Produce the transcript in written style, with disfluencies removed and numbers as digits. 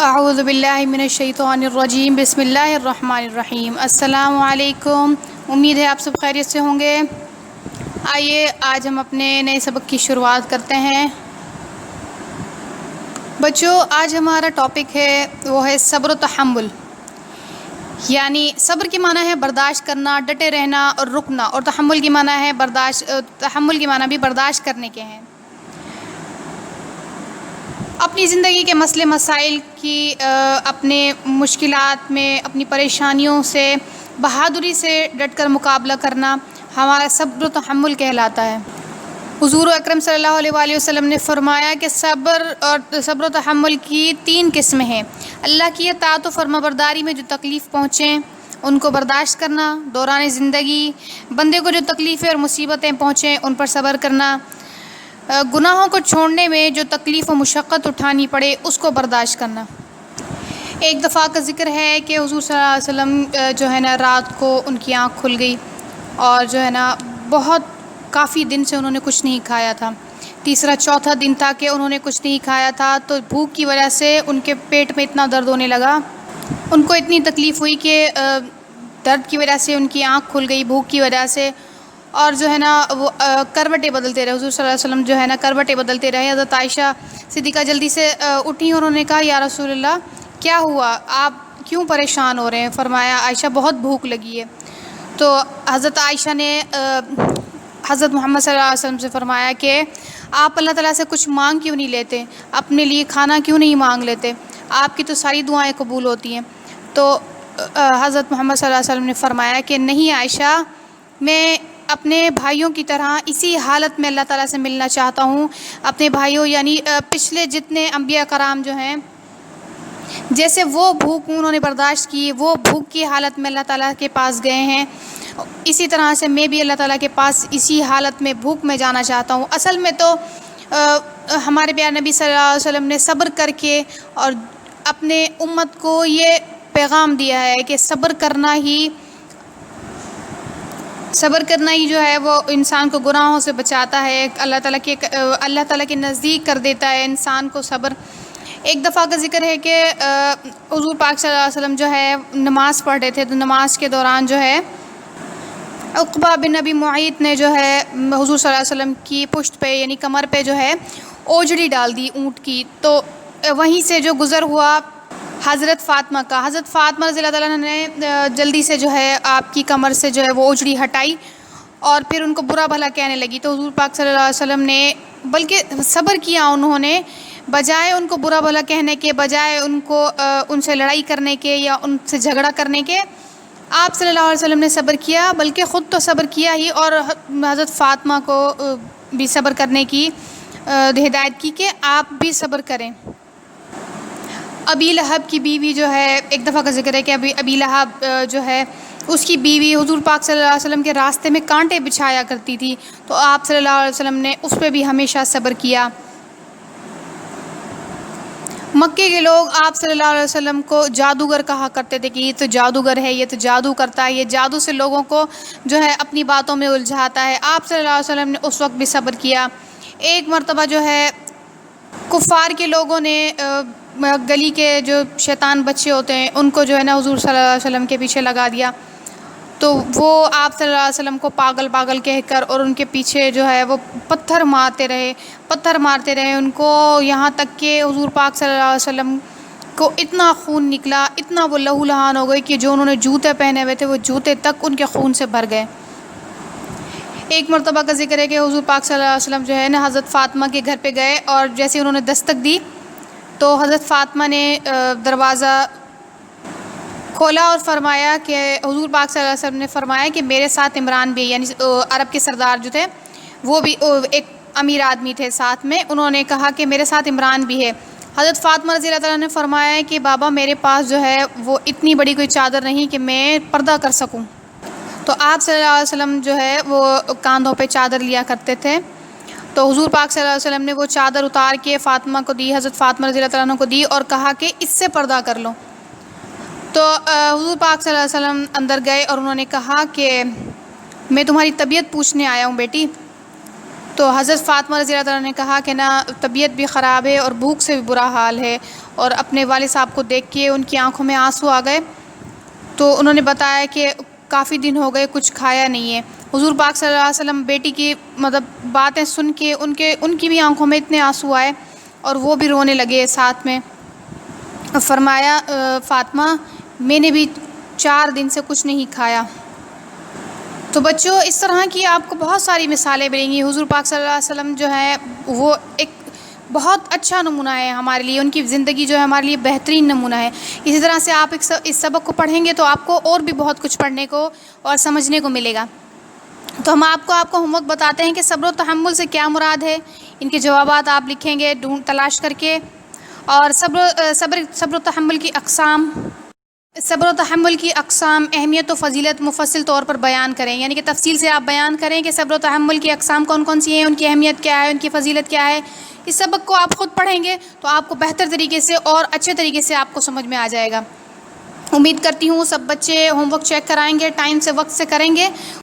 اعوذ باللہ من الشیطان الرجیم، بسم اللہ الرحمن الرحیم۔ السلام علیکم، امید ہے آپ سب خیریت سے ہوں گے۔ آئیے آج ہم اپنے نئے سبق کی شروعات کرتے ہیں۔ بچوں، آج ہمارا ٹاپک ہے وہ ہے صبر و تحمل، یعنی صبر کی معنی ہے برداشت کرنا، ڈٹے رہنا اور رکنا، اور تحمل کی معنی ہے تحمل کی معنی بھی برداشت کرنے کے ہیں۔ اپنی زندگی کے مسئلے مسائل کی اپنے مشکلات میں اپنی پریشانیوں سے بہادری سے ڈٹ کر مقابلہ کرنا ہمارا صبر و تحمل کہلاتا ہے۔ حضور اکرم صلی اللہ علیہ وآلہ وسلم نے فرمایا کہ صبر و تحمل کی 3 قسمیں ہیں۔ اللہ کی اطاعت و فرما برداری میں جو تکلیف پہنچیں ان کو برداشت کرنا، دوران زندگی بندے کو جو تکلیفیں اور مصیبتیں پہنچیں ان پر صبر کرنا، گناہوں کو چھوڑنے میں جو تکلیف و مشقت اٹھانی پڑے اس کو برداشت کرنا۔ ایک دفعہ کا ذکر ہے کہ حضور صلی اللہ علیہ وسلم جو ہے نا رات کو ان کی آنکھ کھل گئی اور جو ہے نا بہت کافی دن سے انہوں نے کچھ نہیں کھایا تھا۔ تیسرا چوتھا دن تھا کہ انہوں نے کچھ نہیں کھایا تھا، تو بھوک کی وجہ سے ان کے پیٹ میں اتنا درد ہونے لگا، ان کو اتنی تکلیف ہوئی کہ درد کی وجہ سے ان کی آنکھ کھل گئی، بھوک کی وجہ سے، اور جو ہے نا وہ کروٹیں بدلتے رہے۔ حضور صلی اللہ علیہ وسلم جو ہے نا کروٹیں بدلتے رہے۔ حضرت عائشہ صدیقہ جلدی سے اٹھی اور انہوں نے کہا یا رسول اللہ کیا ہوا، آپ کیوں پریشان ہو رہے ہیں؟ فرمایا عائشہ بہت بھوک لگی ہے۔ تو حضرت عائشہ نے حضرت محمد صلی اللہ علیہ وسلم سے فرمایا کہ آپ اللہ تعالیٰ سے کچھ مانگ کیوں نہیں لیتے، اپنے لیے کھانا کیوں نہیں مانگ لیتے، آپ کی تو ساری دعائیں قبول ہوتی ہیں۔ تو حضرت محمد صلی اللہ علیہ وسلم نے فرمایا کہ نہیں عائشہ، میں اپنے بھائیوں کی طرح اسی حالت میں اللہ تعالیٰ سے ملنا چاہتا ہوں۔ اپنے بھائیوں یعنی پچھلے جتنے انبیاء کرام جو ہیں، جیسے وہ بھوک انہوں نے برداشت کی، وہ بھوک کی حالت میں اللہ تعالیٰ کے پاس گئے ہیں، اسی طرح سے میں بھی اللہ تعالیٰ کے پاس اسی حالت میں بھوک میں جانا چاہتا ہوں۔ اصل میں تو ہمارے پیارے نبی صلی اللہ علیہ وسلم نے صبر کر کے اور اپنے امت کو یہ پیغام دیا ہے کہ صبر کرنا ہی جو ہے وہ انسان کو گناہوں سے بچاتا ہے، اللہ تعالیٰ کے نزدیک کر دیتا ہے انسان کو صبر۔ ایک دفعہ کا ذکر ہے کہ حضور پاک صلی اللہ علیہ وسلم جو ہے نماز پڑھ رہے تھے، تو نماز کے دوران جو ہے عقبہ بن ابی معیط نے جو ہے حضور صلی اللہ علیہ وسلم کی پشت پہ یعنی کمر پہ جو ہے اوجڑی ڈال دی اونٹ کی، تو وہیں سے جو گزر ہوا حضرت فاطمہ کا، حضرت فاطمہ رضی اللہ تعالیٰ نے جلدی سے جو ہے آپ کی کمر سے جو ہے وہ اوجڑی ہٹائی اور پھر ان کو برا بھلا کہنے لگی۔ تو حضور پاک صلی اللہ علیہ وسلم نے بلکہ صبر کیا، انہوں نے بجائے ان کو برا بھلا کہنے کے، بجائے ان سے لڑائی کرنے کے یا ان سے جھگڑا کرنے کے، آپ صلی اللہ علیہ وسلم نے صبر کیا، بلکہ خود تو صبر کیا ہی اور حضرت فاطمہ کو بھی صبر کرنے کی ہدایت کی کہ آپ بھی صبر کریں۔ ابی لہب کی بیوی جو ہے، ایک دفعہ کا ذکر ہے کہ ابی لہب جو ہے اس کی بیوی حضور پاک صلی اللہ علیہ وسلم کے راستے میں کانٹے بچھایا کرتی تھی، تو آپ صلی اللہ علیہ وسلم نے اس پہ بھی ہمیشہ صبر کیا۔ مکے کے لوگ آپ صلی اللہ علیہ وسلم کو جادوگر کہا کرتے تھے کہ یہ تو جادوگر ہے، یہ تو جادو کرتا ہے، یہ جادو سے لوگوں کو جو ہے اپنی باتوں میں الجھاتا ہے۔ آپ صلی اللہ علیہ وسلم نے اس وقت بھی صبر کیا۔ ایک مرتبہ جو ہے کفار کے لوگوں نے گلی کے جو شیطان بچے ہوتے ہیں ان کو جو ہے نا حضور صلی اللہ علیہ وسلم کے پیچھے لگا دیا، تو وہ آپ صلی اللہ علیہ وسلم کو پاگل کہہ کر اور ان کے پیچھے جو ہے وہ پتھر مارتے رہے ان کو، یہاں تک کہ حضور پاک صلی اللہ علیہ وسلم کو اتنا خون نکلا، اتنا وہ لہو لہان ہو گئی کہ جو انہوں نے جوتے پہنے ہوئے تھے وہ جوتے تک ان کے خون سے بھر گئے۔ ایک مرتبہ کا ذکر ہے کہ حضور پاک صلی اللہ علیہ وسلم جو ہے نا حضرت فاطمہ کے گھر پہ گئے اور جیسے انہوں نے دستک دی تو حضرت فاطمہ نے دروازہ کھولا اور فرمایا کہ حضور پاک صلی اللہ علیہ وسلم نے فرمایا کہ میرے ساتھ عمران بھی، یعنی عرب کے سردار جو تھے وہ بھی ایک امیر آدمی تھے ساتھ میں، انہوں نے کہا کہ میرے ساتھ عمران بھی ہے۔ حضرت فاطمہ رضی اللہ تعالیٰ نے فرمایا کہ بابا میرے پاس جو ہے وہ اتنی بڑی کوئی چادر نہیں کہ میں پردہ کر سکوں، تو آپ صلی اللہ علیہ وسلم جو ہے وہ کاندھوں پہ چادر لیا کرتے تھے، تو حضور پاک صلی اللہ علیہ وسلم نے وہ چادر اتار کے فاطمہ کو دی، حضرت فاطمہ رضی اللہ تعالیٰ عنہ کو دی اور کہا کہ اس سے پردہ کر لو۔ تو حضور پاک صلی اللہ علیہ وسلم اندر گئے اور انہوں نے کہا کہ میں تمہاری طبیعت پوچھنے آیا ہوں بیٹی۔ تو حضرت فاطمہ رضی اللہ تعالیٰ نے کہا کہ نا طبیعت بھی خراب ہے اور بھوک سے بھی برا حال ہے، اور اپنے والد صاحب کو دیکھ کے ان کی آنکھوں میں آنسو آ گئے. تو انہوں نے بتایا کہ کافی دن ہو گئے کچھ کھایا نہیں ہے. حضور پاک صلی اللہ علیہ وسلم بیٹی کی باتیں سن کے ان کی بھی آنکھوں میں اتنے آنسو آئے اور وہ بھی رونے لگے ساتھ میں. فرمایا فاطمہ میں نے بھی 4 دن سے کچھ نہیں کھایا. تو بچوں اس طرح کی آپ کو بہت ساری مثالیں ملیں گی. حضور پاک صلی اللہ علیہ وسلم جو ہے وہ ایک بہت اچھا نمونہ ہے ہمارے لیے، ان کی زندگی جو ہے ہمارے لیے بہترین نمونہ ہے. اسی طرح سے آپ اس سبق کو پڑھیں گے تو آپ کو اور بھی بہت کچھ پڑھنے کو اور سمجھنے کو ملے گا. تو ہم آپ کو ہوم ورک بتاتے ہیں کہ صبر و تحمل سے کیا مراد ہے. ان کے جوابات آپ لکھیں گے تلاش کر کے. اور صبر و تحمل کی اقسام. صبر و تحمل کی اقسام، اہمیت و فضیلت مفصل طور پر بیان کریں، یعنی کہ تفصیل سے آپ بیان کریں کہ صبر و تحمل کی اقسام کون کون سی ہیں، ان کی اہمیت کیا ہے، ان کی فضیلت کیا ہے. اس سبق کو آپ خود پڑھیں گے تو آپ کو بہتر طریقے سے اور اچھے طریقے سے آپ کو سمجھ میں آ جائے گا. امید کرتی ہوں سب بچے ہوم ورک چیک کرائیں گے، ٹائم سے وقت سے کریں گے.